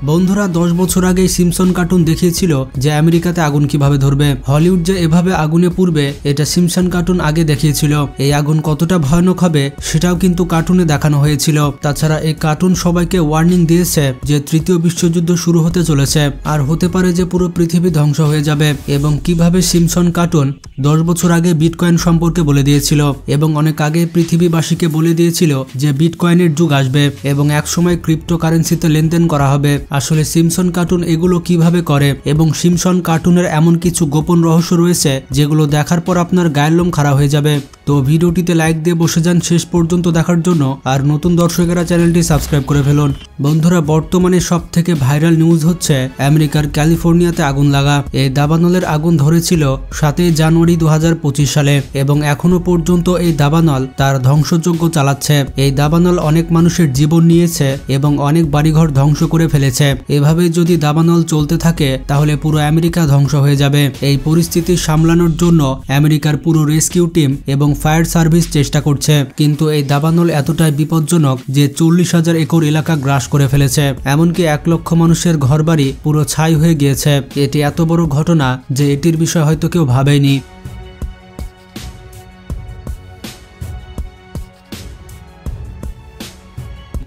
বন্ধুরা 10 বছর আগে সিম্পসন কার্টুন দেখিয়েছিল যে আমেরিকাতে আগুন কিভাবে ধরবে। হলিউড যে এভাবে আগুনে পুড়বে এটা সিম্পসন কার্টুন আগে দেখিয়েছিল। এই আগুন কতটা ভয়ানক হবে সেটাও কিন্তু কার্টুনে দেখানো হয়েছিল। তাছাড়া এই কার্টুন সবাইকে ওয়ার্নিং দিয়েছে যে তৃতীয় বিশ্বযুদ্ধ শুরু হতে চলেছে আর হতে পারে যে পুরো পৃথিবী ধ্বংস হয়ে যাবে। এবং কিভাবে সিম্পসন কার্টুন 10 বছর আগে বিটকয়েন সম্পর্কে বলে দিয়েছিল এবং অনেক আগে পৃথিবীবাসীকে বলে দিয়েছিল যে বিটকয়েনের যুগ আসবে এবং একসময় ক্রিপ্টোকারেন্সিতে লেনদেন করা হবে। আসলে সিম্পসন কার্টুন এগুলো কিভাবে করে এবং সিম্পসন কার্টুনের এমন কিছু গোপন রহস্য রয়েছে যেগুলো দেখার পর আপনার গায়ের লোম খাড়া হয়ে যাবে। তো ভিডিওটিতে লাইক দিয়ে বসে যান শেষ পর্যন্ত দেখার জন্য, আর নতুন দর্শকেরা চ্যানেলটি সাবস্ক্রাইব করে ফেলুন। বন্ধুরা বর্তমানে সব থেকে ভাইরাল নিউজ হচ্ছে আমেরিকার ক্যালিফোর্নিয়াতে আগুন লাগা। এই দাবানলের আগুন ধরেছিল 7 জানুয়ারি 2025 সালে এবং এখনো পর্যন্ত এই দাবানল তার ধ্বংসযজ্ঞ চালাচ্ছে। এই দাবানল অনেক মানুষের জীবন নিয়েছে এবং অনেক বাড়িঘর ধ্বংস করে ফেলেছে। এভাবে যদি দাবানল চলতে থাকে তাহলে পুরো আমেরিকা ধ্বংস হয়ে যাবে। এই পরিস্থিতি সামলানোর জন্য আমেরিকার পুরো রেস্কিউ টিম এবং ফায়ার সার্ভিস চেষ্টা করছে, কিন্তু এই দাবানল এতটাই বিপজ্জনক যে 40,000 একর এলাকা গ্রাস করে ফেলেছে। এমনকি 1 লক্ষ মানুষের ঘরবাড়ি পুরো ছাই হয়ে গিয়েছে। এটি এত বড় ঘটনা যে এটির বিষয়ে হয়তো কেউ ভাবেনি।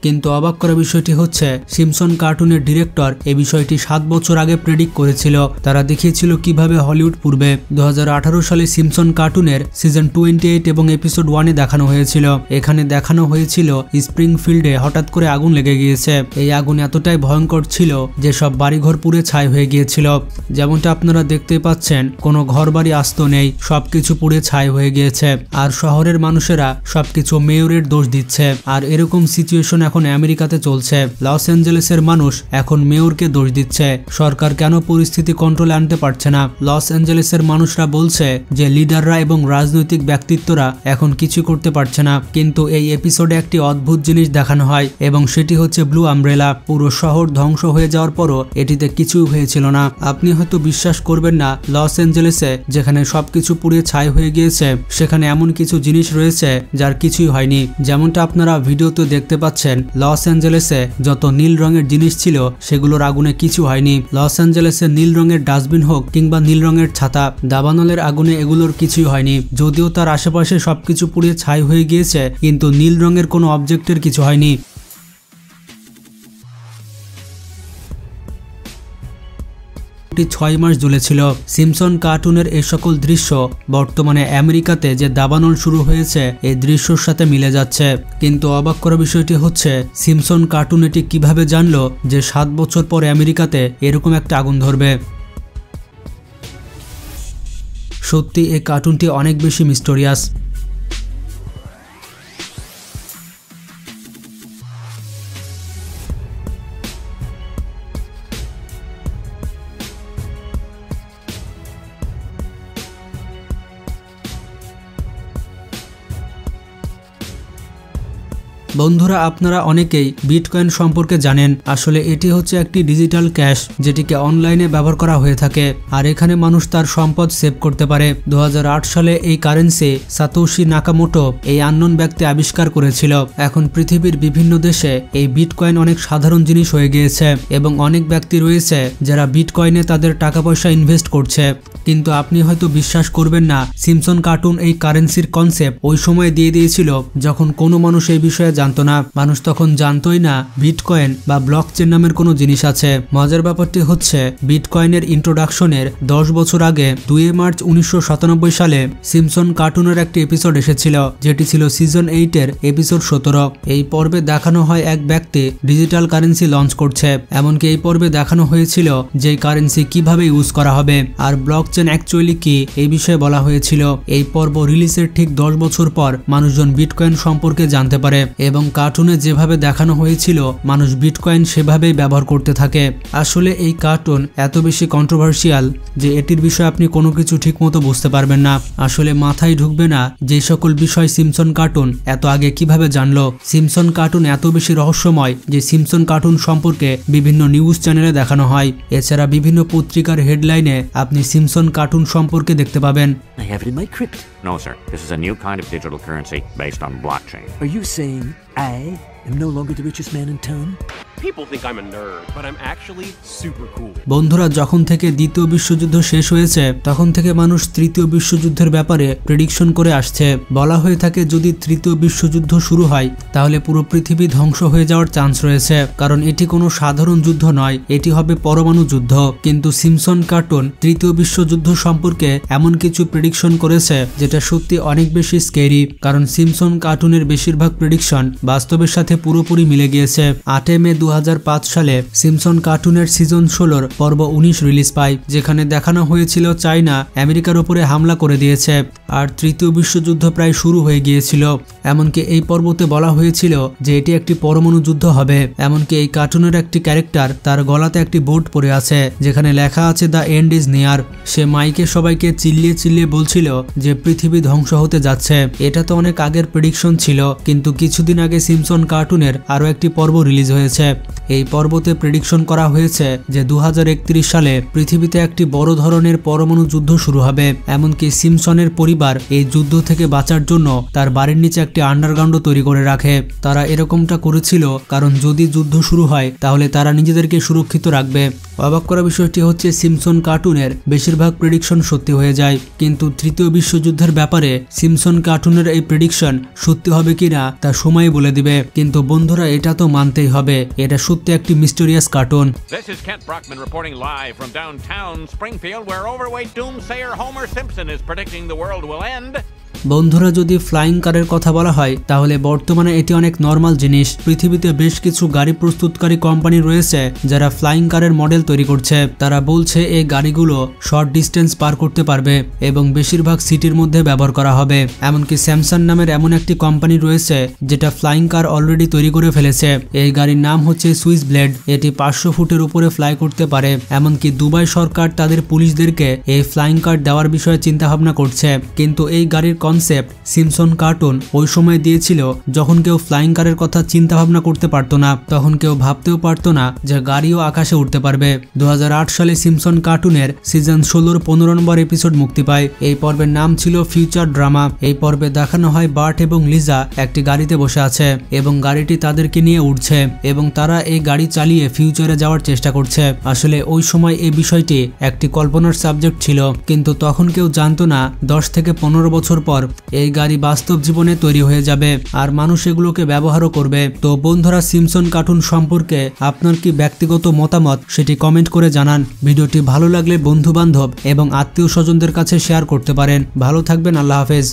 কিন্তু অবাক করা বিষয়টি হচ্ছে সিম্পসন কার্টুনের ডিরেক্টর এই বিষয়টি 7 বছর আগে প্রেডিক্ট করেছিল। তারা দেখিয়েছিল কিভাবে হলিউড পূর্বে 2018 সালে সিম্পসন কার্টুনের সিজন 28 এবং এপিসোড 1-এ দেখানো হয়েছিল। এখানে দেখানো হয়েছিল স্প্রিংফিল্ডে হঠাৎ করে আগুন লেগে গিয়েছে। এই আগুন এতটাই ভয়ঙ্কর ছিল যে সব বাড়িঘর পুড়ে ছাই হয়ে গিয়েছিল। যেমনটা আপনারা দেখতে পাচ্ছেন কোনো ঘরবাড়ি আস্ত নেই, সবকিছু পুড়ে ছাই হয়ে গিয়েছে। আর শহরের মানুষেরা সবকিছু মেয়রের দোষ দিচ্ছে। আর এরকম সিচুয়েশন এখন আমেরিকাতে চলছে। লস অ্যাঞ্জেলেসের মানুষ এখন মেয়রকে দোষ দিচ্ছে। সরকার কেন পরিস্থিতি কন্ট্রোলে আনতে পারছে না। লস অ্যাঞ্জেলেসের মানুষরা বলছে যে লিডাররা এবং রাজনৈতিক ব্যক্তিত্বরা এখন কিছু করতে পারছে না। কিন্তু এই এপিসোডে একটি অদ্ভুত জিনিস দেখানো হয় এবং সেটি হচ্ছে ব্লু আমব্রেলা। পুরো শহর ধ্বংস হয়ে যাওয়ার পরও এটিতে কিছুই হয়েছিল না। আপনি হয়তো বিশ্বাস করবেন না, লস অ্যাঞ্জেলেসে যেখানে সবকিছু পুড়ে ছাই হয়ে গিয়েছে সেখানে এমন কিছু জিনিস রয়েছে যার কিছুই হয়নি। যেমনটা আপনারা ভিডিওতে দেখতে পাচ্ছেন, লস অ্যাঞ্জেলেসে যত নীল রঙের জিনিস ছিল সেগুলোর আগুনে কিছু হয়নি। লস অ্যাঞ্জেলেসে নীল রঙের ডাস্টবিন হোক কিংবা নীল রঙের ছাতা, দাবানলের আগুনে এগুলোর কিছুই হয়নি। যদিও তার আশেপাশে সবকিছু পুড়ে ছাই হয়ে গিয়েছে কিন্তু নীল রঙের কোনো অবজেক্টের কিছু হয়নি। 6 মাস জ্বলেছিল। সিম্পসন কার্টুনের এই সকল দৃশ্য বর্তমানে আমেরিকাতে যে দাবানল শুরু হয়েছে এই দৃশ্যর সাথে মিলে যাচ্ছে। কিন্তু অবাক করা বিষয়টি হচ্ছে সিম্পসন কার্টুন এটি কিভাবে জানলো যে 7 বছর পর আমেরিকাতে এরকম একটা আগুন ধরবে। সত্যি এই কার্টুনটি অনেক বেশি মিস্টেরিয়াস। বন্ধুরা আপনারা অনেকেই বিটকয়েন সম্পর্কে জানেন। আসলে এটি হচ্ছে একটি ডিজিটাল ক্যাশ যেটিকে অনলাইনে ব্যবহার করা হয়ে থাকে আর এখানে মানুষ তার সম্পদ সেভ করতে পারে। 2008 সালে এই কারেন্সি সাতোশি নাকামোটো এই আননোন ব্যক্তি আবিষ্কার করেছিল। এখন পৃথিবীর বিভিন্ন দেশে এই বিটকয়েন অনেক সাধারণ জিনিস হয়ে গিয়েছে এবং অনেক ব্যক্তি রয়েছে যারা বিটকয়েনে তাদের টাকা পয়সা ইনভেস্ট করছে। কিন্তু আপনি হয়তো বিশ্বাস করবেন না, সিম্পসন কার্টুন এই কারেন্সির কনসেপ্ট ওই সময় দিয়ে দিয়েছিল যখন কোনো মানুষ এই বিষয়ে জানতো না। মানুষ তখন জানতোই না বিটকয়েন বা ব্লকচেন নামের কোনো জিনিস আছে। মজার ব্যাপারটি হচ্ছে বিটকয়েনের ইন্ট্রোডাকশনের 10 বছর আগে 2 মার্চ 1997 সালে সিম্পসন কার্টুনের একটি এপিসোড এসেছিল যেটি ছিল সিজন 8-এর এপিসোড 17। এই পর্বে দেখানো হয় এক ব্যক্তি ডিজিটাল কারেন্সি লঞ্চ করছে। এমনকি এই পর্বে দেখানো হয়েছিল যে কারেন্সি কিভাবে ইউজ করা হবে আর ব্লকচেন অ্যাকচুয়ালি কি এই বিষয়ে বলা হয়েছিল। এই পর্ব রিলিজের ঠিক 10 বছর পর মানুষজন বিটকয়েন সম্পর্কে জানতে পারে এবং কার্টুনে যেভাবে দেখানো হয়েছিল মানুষ বিটকয়েন সেভাবেই ব্যবহার করতে থাকে। আসলে এই কার্টুন এত বেশি কন্ট্রোভার্সিয়াল যে এটির বিষয়ে আপনি কোনো কিছু ঠিকমতো বুঝতে পারবেন না। আসলে মাথায় ঢুকবে না যে সকল বিষয় সিম্পসন কার্টুন এত আগে কিভাবে জানলো। সিম্পসন কার্টুন এত বেশি রহস্যময় যে সিম্পসন কার্টুন সম্পর্কে বিভিন্ন নিউজ চ্যানেলে দেখানো হয়। এছাড়া বিভিন্ন পত্রিকার হেডলাইনে আপনি সিম্পসন কার্টুন সম্পর্কে দেখতে পাবেন। I have it in my crypt. No, sir. This is a new kind of digital currency based on blockchain. Are you saying I am no longer the richest man in town? People think I'm a nerd, but I'm actually super cool. বন্ধুরা, যখন থেকে দ্বিতীয় বিশ্বযুদ্ধ শেষ হয়েছে তখন থেকে মানুষ তৃতীয় বিশ্বযুদ্ধের ব্যাপারে প্রেডিকশন করে আসছে। বলা হয়ে থাকে যদি তৃতীয় বিশ্বযুদ্ধ শুরু হয় তাহলে পুরো পৃথিবী ধ্বংস হয়ে যাওয়ার চান্স রয়েছে, কারণ এটি কোনো সাধারণ যুদ্ধ নয়, এটি হবে পরমাণু যুদ্ধ। কিন্তু সিম্পসন কার্টুন তৃতীয় বিশ্বযুদ্ধ সম্পর্কে এমন কিছু প্রেডিকশন করেছে যেটা সত্যি অনেক বেশি স্কেরি, কারণ সিম্পসন কার্টুনের বেশিরভাগ প্রেডিকশন বাস্তবের সাথে পুরোপুরি মিলে গিয়েছে। 8 মে 2005 সালে সিম্পসন কার্টুনের সিজন 16 পর্ব 19 রিলিজ পায়, যেখানে দেখানো হয়েছিল চায়না আমেরিকার উপরে হামলা করে দিয়েছে আর তৃতীয় বিশ্বযুদ্ধ প্রায় শুরু হয়ে গিয়েছিল। এমনকি এই পর্বতে বলা হয়েছিল যে এটি একটি পরমাণু যুদ্ধ হবে। এমনকি এই কার্টুনের একটি ক্যারেক্টার তার গলাতে একটি বোর্ড পরে আছে যেখানে লেখা আছে দ্য এন্ড ইজ নিয়ার। সে মাইকে সবাইকে চিল্লিয়ে চিল্লিয়ে বলছিল যে পৃথিবী ধ্বংস হতে যাচ্ছে। এটা তো অনেক আগের প্রেডিকশন ছিল, কিন্তু কিছুদিন আগে সিম্পসন কার্টুনের আরো একটি পর্ব রিলিজ হয়েছে। এই পর্বতে প্রেডিকশন করা হয়েছে যে 2031 সালে পৃথিবীতে একটি বড় ধরনের পরমাণু যুদ্ধ শুরু হবে। এমনকি সিম্পসনের পরিবার এই যুদ্ধ থেকে বাঁচার জন্য তার বাড়ির নিচে একটি আন্ডারগ্রাউন্ড তৈরি করে রাখে। তারা এরকমটা করেছিল কারণ যদি যুদ্ধ শুরু হয় তাহলে তারা নিজেদেরকে সুরক্ষিত রাখবে। অবাক করা বিষয়টি হচ্ছে সিম্পসন কার্টুনের বেশিরভাগ প্রেডিকশন সত্যি হয়ে যায়, কিন্তু তৃতীয় বিশ্বযুদ্ধের ব্যাপারে সিম্পসন কার্টুনের এই প্রেডিকশন সত্যি হবে কিনা তা সময় বলে দিবে। কিন্তু বন্ধুরা, এটা তো মানতেই হবে, এটা সত্যি একটি mysterious cartoon. This is Kent Brockman reporting live from downtown Springfield, where overweight doomsayer Homer Simpson is predicting the world will end. বন্ধুরা, যদি ফ্লাইং কারের কথা বলা হয় তাহলে বর্তমানে এটি অনেক নর্মাল জিনিস। পৃথিবীতে বেশ কিছু গাড়ি প্রস্তুতকারী কোম্পানি রয়েছে যারা ফ্লাইং কারের মডেল তৈরি করছে। তারা বলছে এই গাড়িগুলো শর্ট ডিস্টেন্স পার করতে পারবে এবং বেশিরভাগ সিটির মধ্যে ব্যবহার করা হবে। এমনকি স্যামসাং নামের এমন একটি কোম্পানি রয়েছে যেটা ফ্লাইং কার অলরেডি তৈরি করে ফেলেছে। এই গাড়ির নাম হচ্ছে সুইস ব্লেড। এটি 500 ফুটের উপরে ফ্লাই করতে পারে। এমনকি দুবাই সরকার তাদের পুলিশদেরকে এই ফ্লাইং কার দেওয়ার বিষয়ে চিন্তা ভাবনা করছে। কিন্তু এই গাড়ির কনসেপ্ট সিম্পসন কার্টুন ওই সময় দিয়েছিল যখন কেউ ফ্লাইং কারের কথা চিন্তা ভাবনা করতে পারতো না, তখন কেউ ভাবতেও পারতো না যে গাড়িও আকাশে উঠতে পারবে। 2008 সালে সিম্পসন কার্টুনের সিজন 16 15 নম্বর এপিসোড মুক্তি পায়। এই পর্বের নাম ছিল ফিউচার ড্রামা। এই পর্বে দেখানো হয় বার্ট এবং লিজা একটি গাড়িতে বসে আছে এবং গাড়িটি তাদেরকে নিয়ে উঠছে এবং তারা এই গাড়ি চালিয়ে ফিউচারে যাওয়ার চেষ্টা করছে। আসলে ওই সময় এই বিষয়টি একটি কল্পনার সাবজেক্ট ছিল, কিন্তু তখন কেউ জানতো না 10 থেকে 15 বছর পর এই গাড়ি বাস্তব জীবনে তৈরি হয়ে যাবে আর মানুষ এগুলোকে ব্যবহারও করবে। তো বন্ধুরা, সিম্পসন কার্টুন সম্পর্কে আপনার কি ব্যক্তিগত মতামত সেটি কমেন্ট করে জানান। ভিডিওটি ভালো লাগলে বন্ধু বান্ধব এবং আত্মীয় স্বজনদের কাছে শেয়ার করতে পারেন। ভালো থাকবেন, আল্লাহ হাফেজ।